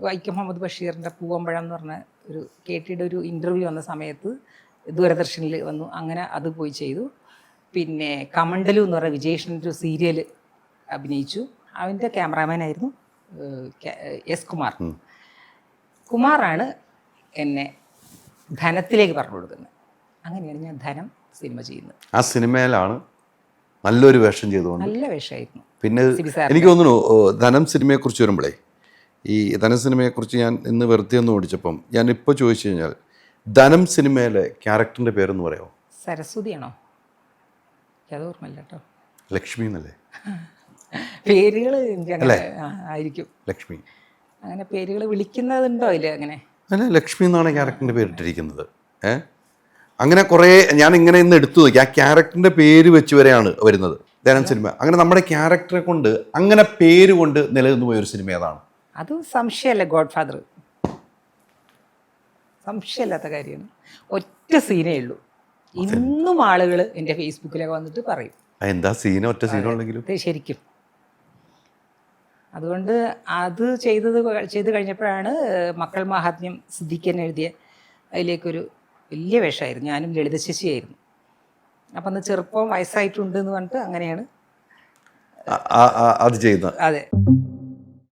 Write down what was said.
വൈക്കം മുഹമ്മദ് ബഷീറിൻ്റെ പൂവമ്പഴം എന്ന് പറഞ്ഞ ഒരു KTയുടെ ഒരു ഇൻ്റർവ്യൂ വന്ന സമയത്ത് ദൂരദർശനിൽ വന്നു. അങ്ങനെ അത് പോയി ചെയ്തു. പിന്നെ കമണ്ടലു എന്ന് പറഞ്ഞ വിജയേഷിൻ്റെ ഒരു സീരിയൽ അഭിനയിച്ചു. അവൻ്റെ ക്യാമറാമാനായിരുന്നു S. കുമാർ. കുമാറാണ് എന്നെ ധനത്തിലേക്ക് പറഞ്ഞു കൊടുക്കുന്നത്. അങ്ങനെയാണ് ഞാൻ ധനം സിനിമ ചെയ്യുന്നത്. ആ സിനിമയിലാണ് നല്ലൊരു വേഷം ചെയ്തുകൊണ്ട്. നല്ല വേഷമായിരുന്നു. പിന്നെ എനിക്ക് തോന്നുന്നു ധനം സിനിമയെക്കുറിച്ച് വരുമ്പോഴേ, ഈ ധനം സിനിമയെക്കുറിച്ച് ഞാൻ ഇന്ന് വെറുതെ ഒന്ന് ഓടിച്ചപ്പം ഞാൻ ഇപ്പോൾ ചോദിച്ചു കഴിഞ്ഞാൽ ധനം സിനിമയിലെ ക്യാരക്ടറിൻ്റെ പേരെന്ന് പറയാമോ? സരസ്വതിയാണോ? അത് ഓർമ്മയില്ല കേട്ടോ. ലക്ഷ്മി എന്നല്ലേ പേരുകൾ? എനിക്കങ്ങനെ ആയിരിക്കും. ലക്ഷ്മി അങ്ങനെ പേരുകൾ വിളിക്കുന്നതുണ്ടോ അതിൽ? അങ്ങനെ അല്ല, ലക്ഷ്മി എന്നാണ് ക്യാരക്ടറിൻ്റെ പേരിട്ടിരിക്കുന്നത്. അങ്ങനെ കുറേ ഞാൻ ഇങ്ങനെ ഇന്ന് എടുത്തു നോക്കി. ആ ക്യാരക്ടറിൻ്റെ പേര് വെച്ച് വരെയാണ് വരുന്നത് ധനം സിനിമ. അങ്ങനെ നമ്മുടെ ക്യാരക്ടറെ കൊണ്ട് അങ്ങനെ പേര് കൊണ്ട് നിലനിന്ന് പോയൊരു സിനിമ ഏതാണ്? അത് സംശയമല്ല, ഗോഡ് ഫാദർ. സംശയമില്ലാത്ത കാര്യമാണ്. ഒറ്റ സീനേ ഉള്ളൂ. ഇന്നും ആളുകൾ എൻ്റെ ഫേസ്ബുക്കിലൊക്കെ വന്നിട്ട് പറയും എന്താ സീന, ഒറ്റ സീനുണ്ടെങ്കിലും. ശരിക്കും അതുകൊണ്ട് അത് ചെയ്ത് കഴിഞ്ഞപ്പോഴാണ് മക്കൾ മഹാത്മ്യം സിദ്ദിഖൻ എഴുതിയ അതിലേക്കൊരു വലിയ വേഷമായിരുന്നു. ഞാനും ലളിത ശശിയായിരുന്നു. അപ്പം അന്ന് ചെറുപ്പം വയസ്സായിട്ടുണ്ട് എന്ന് പറഞ്ഞിട്ട് അങ്ങനെയാണ് അത് ചെയ്യുന്നത്. അതെ.